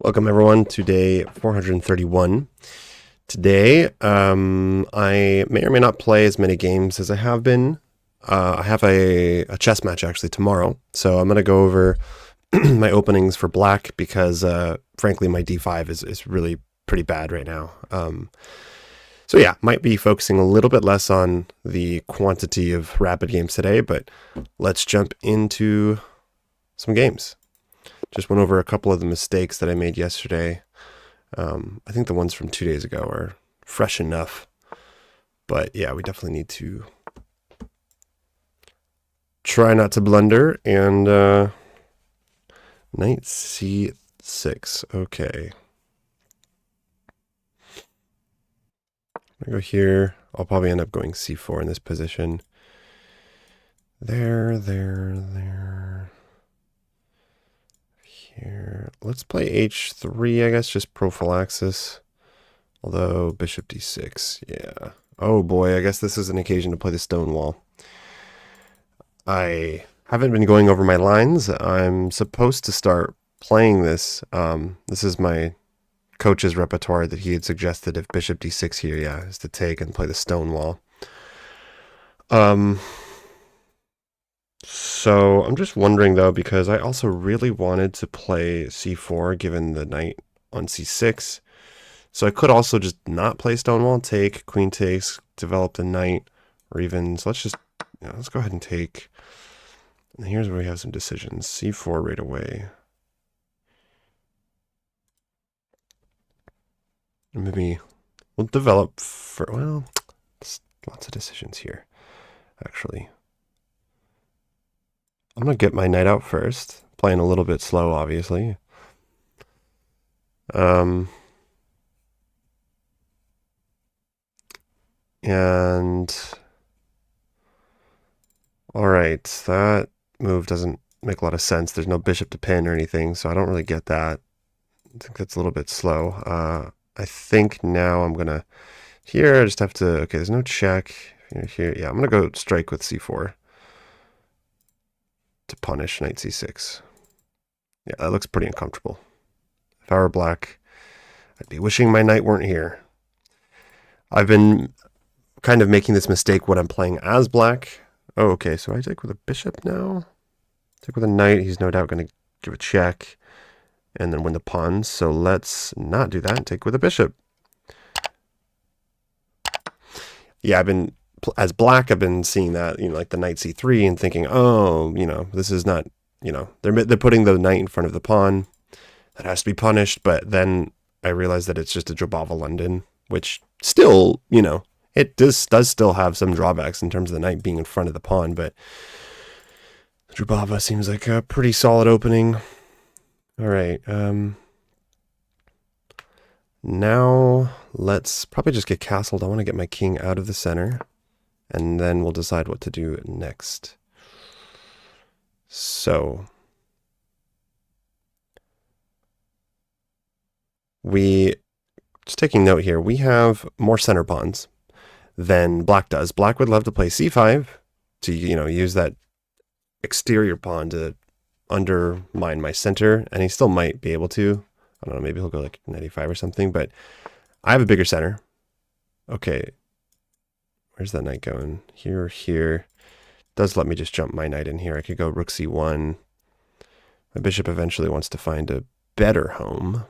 Welcome everyone to day 431. Today, I may or may not play as many games as I have been. I have a chess match actually tomorrow, so I'm going to go over my openings for black because, frankly, my d5 is really pretty bad right now. So yeah, might be focusing a little bit less on the quantity of rapid games today, but let's jump into some games. Just went over a couple of the mistakes that I made yesterday. I think the ones from 2 days ago are fresh enough. But yeah, we definitely need to try not to blunder. And knight c6. Okay. I'm going to go here. I'll probably end up going c4 in this position. There. Here. Let's play h3, I guess, just prophylaxis. Although bishop d6, yeah. Oh boy, I guess this is an occasion to play the stone wall. I haven't been going over my lines. I'm supposed to start playing this. This is my coach's repertoire that he had suggested if bishop d6 here, yeah, is to take and play the stone wall. So I'm just wondering though, because I also really wanted to play c4 given the knight on c6. So I could also just not play stonewall, take, queen takes, develop the knight, or even, so let's just, let's go ahead and take. And here's where we have some decisions. c4 right away. Maybe we'll develop for, well, lots of decisions here, actually. I'm going to get my knight out first, playing a little bit slow, obviously. And all right, that move doesn't make a lot of sense. There's no bishop to pin or anything, so I don't really get that. I think that's a little bit slow. I think now I'm gonna here I just have to, okay, there's no check here. Yeah, I'm gonna go strike with c4 to punish knight c6. Yeah, that looks pretty uncomfortable. If I were black, I'd be wishing my knight weren't here. I've been kind of making this mistake when I'm playing as black. Oh, okay, so I take with a bishop now. Take with a knight, he's no doubt going to give a check and then win the pawns. So let's not do that and take with a bishop. Yeah, I've been, as black, I've been seeing that, like the knight c3 and thinking, oh, this is not, they're putting the knight in front of the pawn. That has to be punished. But then I realized that it's just a Jobava London, which still, it does still have some drawbacks in terms of the knight being in front of the pawn, but Jobava seems like a pretty solid opening. All right. Now let's probably just get castled. I want to get my king out of the center, and then we'll decide what to do next. So just taking note here, we have more center pawns than black does. Black would love to play c5 to, use that exterior pawn to undermine my center, and he still might be able to. I don't know, maybe he'll go like knight e5 or something, but I have a bigger center. Okay, where's that knight going? Here or here? Does let me just jump my knight in here. I could go rook c1. My bishop eventually wants to find a better home.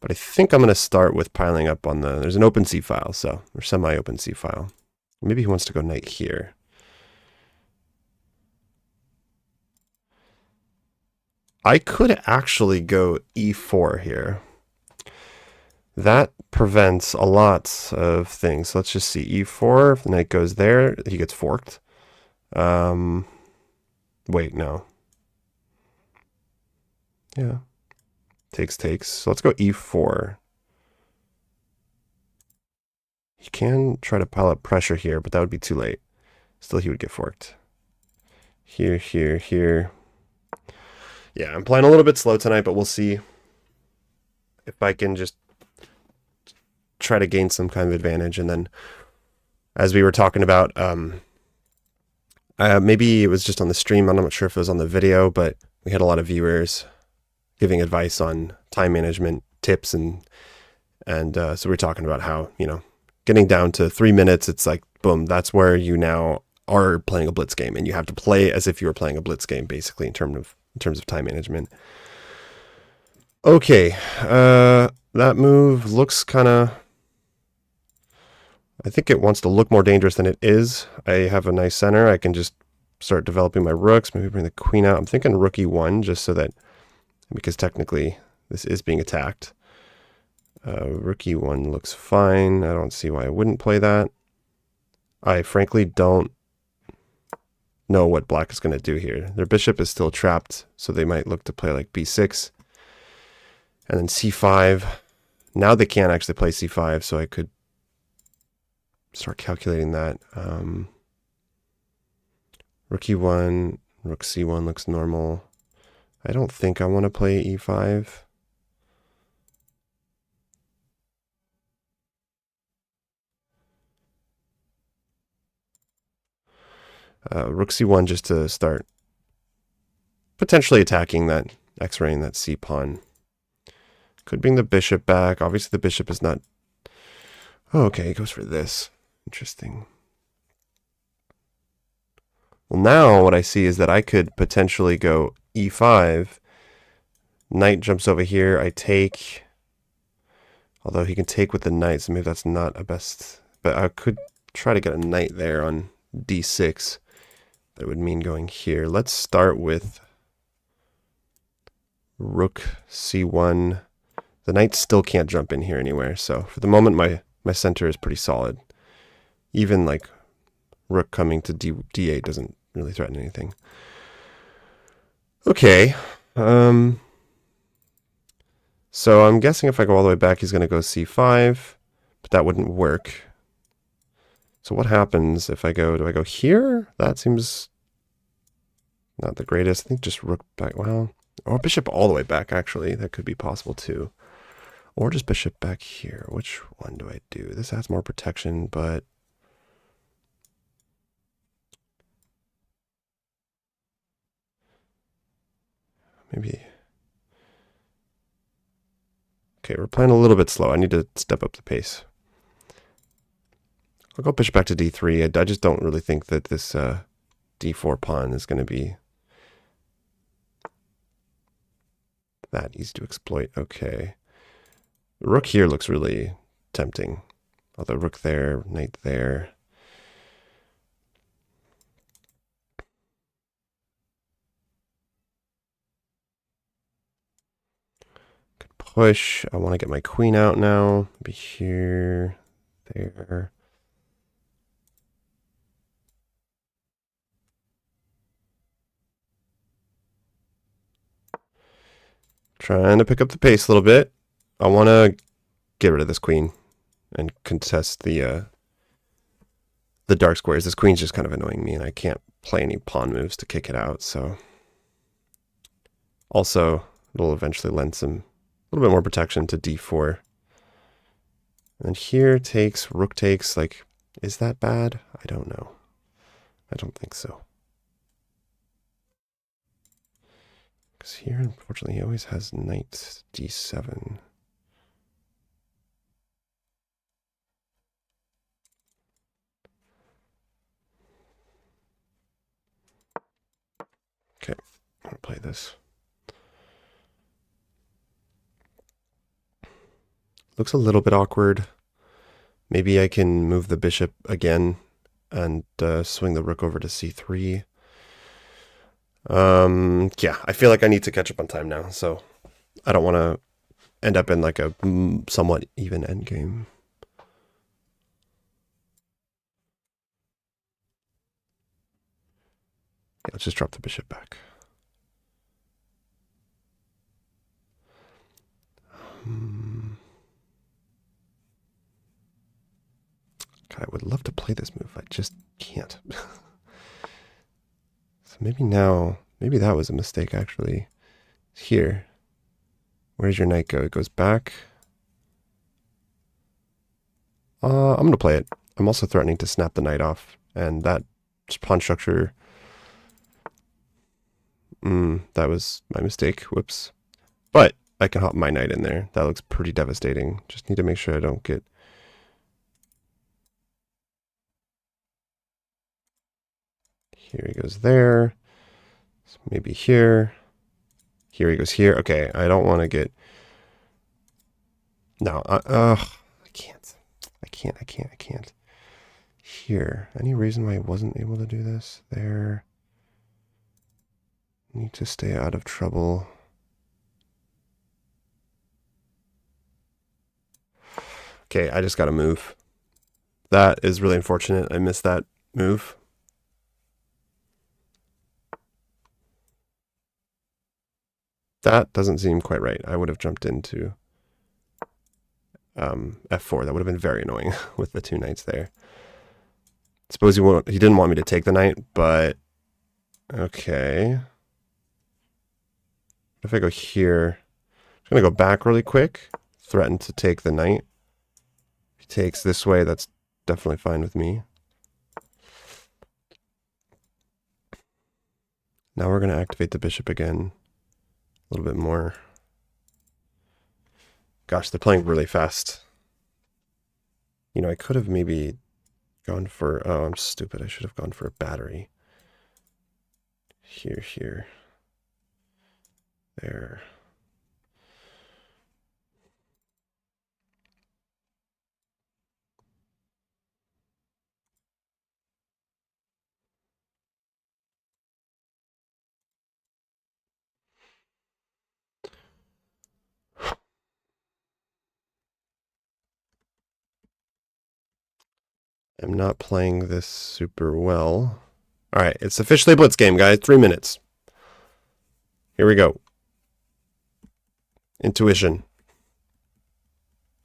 But I think I'm going to start with piling up on there's an open c file, or semi-open c file. Maybe he wants to go knight here. I could actually go e4 here. That prevents a lot of things. So let's just see, e4, if the knight goes there, he gets forked. Wait, no. Yeah. Takes. So let's go e4. He can try to pile up pressure here, but that would be too late. Still, he would get forked. Here. Yeah, I'm playing a little bit slow tonight, but we'll see if I can just try to gain some kind of advantage. And then, as we were talking about, maybe it was just on the stream. I'm not sure if it was on the video, but we had a lot of viewers giving advice on time management tips, and so we're talking about how, getting down to 3 minutes, it's like, boom, that's where you now are playing a Blitz game, and you have to play as if you were playing a Blitz game, basically, in terms of time management. Okay, that move looks kind of, I think it wants to look more dangerous than it is. I have a nice center. I can just start developing my rooks, maybe bring the queen out. I'm thinking rook e1, just so that, because technically this is being attacked. Rook e1 looks fine. I don't see why I wouldn't play that. I frankly don't know what black is going to do here. Their bishop is still trapped, so they might look to play like b6. And then c5. Now they can't actually play c5, so I could start calculating that. Rook e1, rook c1 looks normal. I don't think I want to play e5. Rook c1 just to start potentially attacking that x-raying that c pawn. Could bring the bishop back. Obviously the bishop is not... Oh, okay, he goes for this. Interesting. Well, now what I see is that I could potentially go e5. Knight jumps over here. I take... Although he can take with the knight, so maybe that's not a best... But I could try to get a knight there on d6. That would mean going here. Let's start with rook c1. The knight still can't jump in here anywhere, so for the moment my center is pretty solid. Even like rook coming to d8 doesn't really threaten anything. Okay. So I'm guessing if I go all the way back, he's going to go c5, but that wouldn't work. So what happens if I go, do I go here? That seems not the greatest. I think just rook back, well, or bishop all the way back, actually. That could be possible too. Or just bishop back here. Which one do I do? This has more protection, but... Maybe... Okay, we're playing a little bit slow. I need to step up the pace. I'll go bishop back to d3. I just don't really think that this d4 pawn is going to be that easy to exploit. Okay. Rook here looks really tempting. Although rook there, knight there. Could push. I want to get my queen out now. Be here, there. Trying to pick up the pace a little bit. I want to get rid of this queen and contest the dark squares. This queen's just kind of annoying me, and I can't play any pawn moves to kick it out. So also, it'll eventually lend some a little bit more protection to d4. And here takes, rook takes. Like, is that bad? I don't know. I don't think so. Because here, unfortunately, he always has knight d7. Okay, I'm going to play this. Looks a little bit awkward. Maybe I can move the bishop again and swing the rook over to c3. Yeah, I feel like I need to catch up on time now, so I don't want to end up in like a somewhat even endgame. Yeah, let's just drop the bishop back. God, I would love to play this move. I just can't. So maybe now, maybe that was a mistake, actually. Here. Where does your knight go? It goes back. I'm going to play it. I'm also threatening to snap the knight off. And that pawn structure... that was my mistake. Whoops. But I can hop my knight in there. That looks pretty devastating. Just need to make sure I don't get... Here he goes there. So maybe here. Here he goes here. Okay, I don't want to get... No, I can't. I can't. Here. Any reason why I wasn't able to do this? There. Need to stay out of trouble. Okay, I just got to move. That is really unfortunate. I missed that move. That doesn't seem quite right. I would have jumped into f4. That would have been very annoying with the two knights there. Suppose he didn't want me to take the knight, but okay. If I go here, I'm going to go back really quick. Threaten to take the knight. If he takes this way, that's definitely fine with me. Now we're going to activate the bishop again. A little bit more. Gosh, they're playing really fast. You know, I could have maybe gone for... Oh, I'm stupid. I should have gone for a battery. Here. There. I'm not playing this super well. All right, it's officially a Blitz game, guys. 3 minutes. Here we go. Intuition.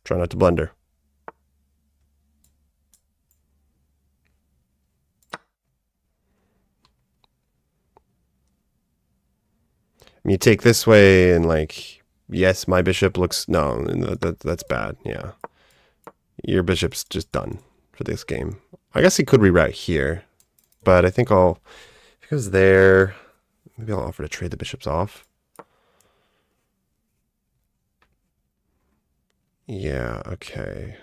Try not to blunder. You take this way and like, yes, my bishop looks... No, that's bad. Yeah. Your bishop's just done for this game. I guess he could reroute here, but I think I'll... If he goes there, maybe I'll offer to trade the bishops off. Yeah, okay.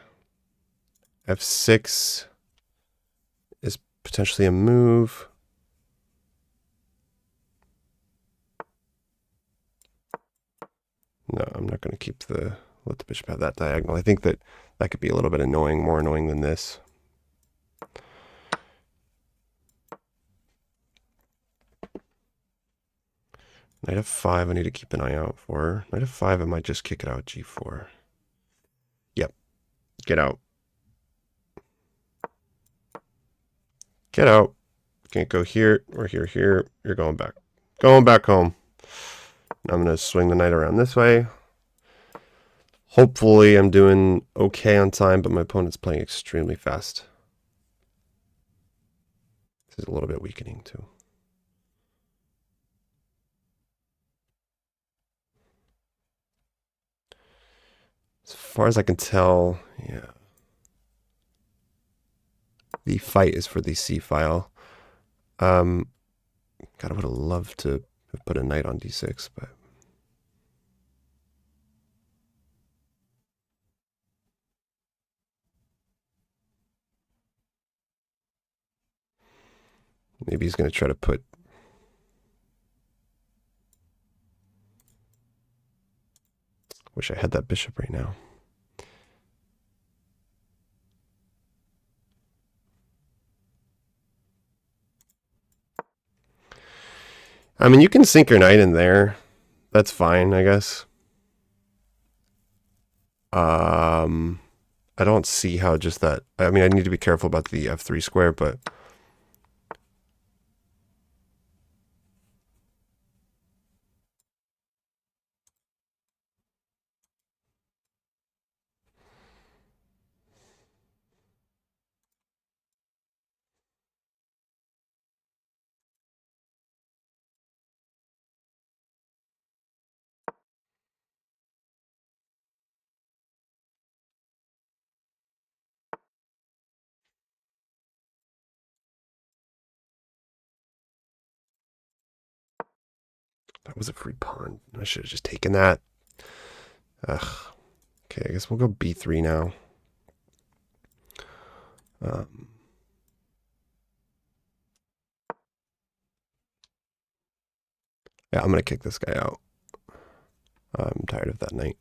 F6 is potentially a move. No, I'm not going to keep let the bishop have that diagonal. I think that could be a little bit annoying, more annoying than this. Knight f5, I need to keep an eye out for. Knight f5, I might just kick it out g4. Yep, get out. Get out. Can't go here or here. You're going back. Going back home. I'm going to swing the knight around this way. Hopefully I'm doing okay on time, but my opponent's playing extremely fast. This is a little bit weakening too. As far as I can tell, yeah. The fight is for the C file. God, I would have loved to have put a knight on d6, but... Maybe he's going to try to put... Wish I had that bishop right now. I mean, you can sink your knight in there. That's fine, I guess. I don't see how just that... I mean, I need to be careful about the f3 square, but... That was a free pawn. I should have just taken that. Ugh. Okay, I guess we'll go b3 now. Yeah, I'm gonna kick this guy out. I'm tired of that knight.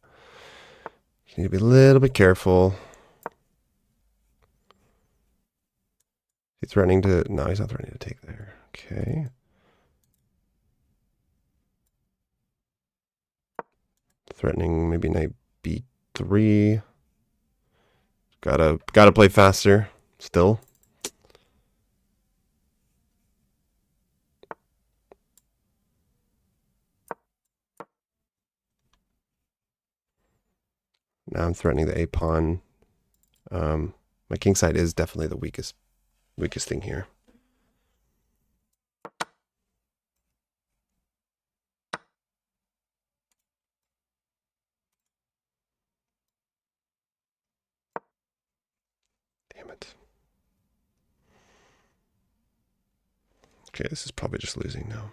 You need to be a little bit careful. He's threatening to... No, he's not threatening to take there. Okay. Threatening maybe knight b3. Gotta play faster. Still. Now I'm threatening the a pawn. My king side is definitely the weakest thing here. Damn it. Okay, this is probably just losing now.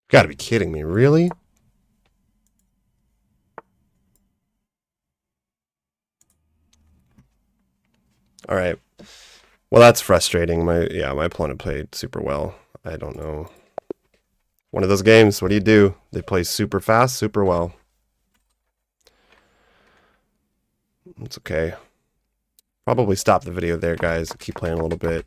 Gotta be kidding me, really? All right. Well, that's frustrating. My opponent played super well. I don't know. One of those games, what do? They play super fast, super well. It's okay. Probably stop the video there, guys. Keep playing a little bit.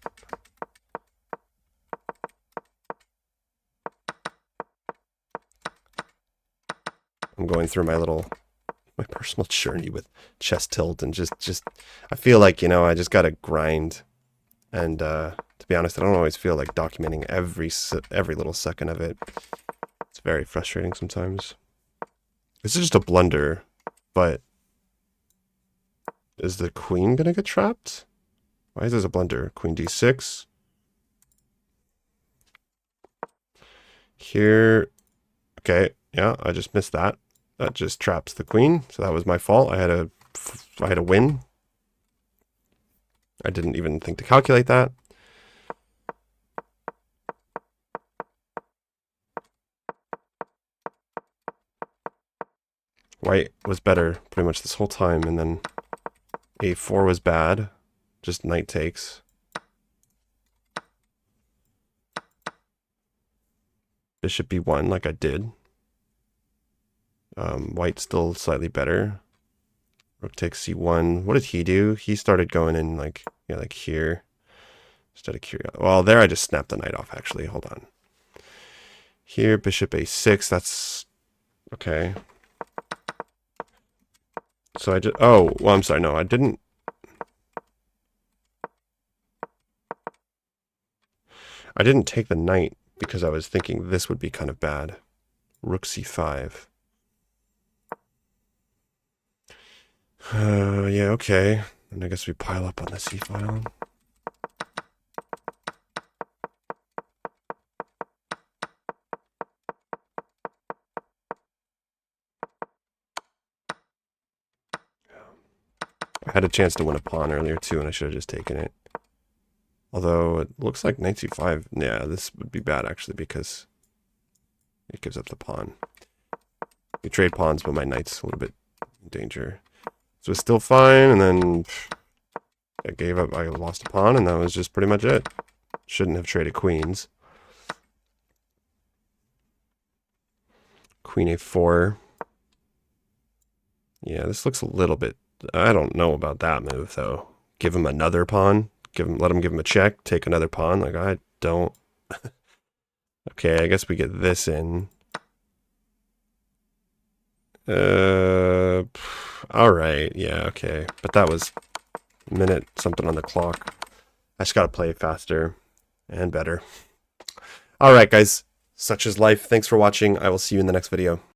I'm going through my personal journey with chess tilt and just I feel like, I just gotta grind. And to be honest, I don't always feel like documenting every little second of it. It's very frustrating sometimes. This is just a blunder, but is the queen gonna get trapped? Why is this a blunder? Queen d6. Here, okay, yeah, I just missed that. That just traps the queen, so that was my fault. I had a win. I didn't even think to calculate that. White was better pretty much this whole time, and then a4 was bad. Just knight takes. Bishop b1 like I did. White still slightly better. Rook takes c1. What did he do? He started going in like here. Instead of curiosity. Well, there I just snapped the knight off, actually. Hold on. Here, bishop a6. That's okay. So I just... Oh, well, I'm sorry. No, I didn't... I didn't take the knight because I was thinking this would be kind of bad. Rook c5. Yeah, okay. And I guess we pile up on the c file. I had a chance to win a pawn earlier too, and I should have just taken it. Although it looks like knight c5. Yeah, this would be bad actually because it gives up the pawn. We trade pawns, but my knight's a little bit danger. So it was still fine, and then I gave up. I lost a pawn, and that was just pretty much it. Shouldn't have traded queens. Queen a4. Yeah, this looks a little bit... I don't know about that move, though. Give him another pawn. Let him give him a check. Take another pawn. Like, I don't... Okay, I guess we get this in. Alright, yeah, okay. But that was a minute something on the clock. I just gotta play faster and better. Alright, guys. Such is life. Thanks for watching. I will see you in the next video.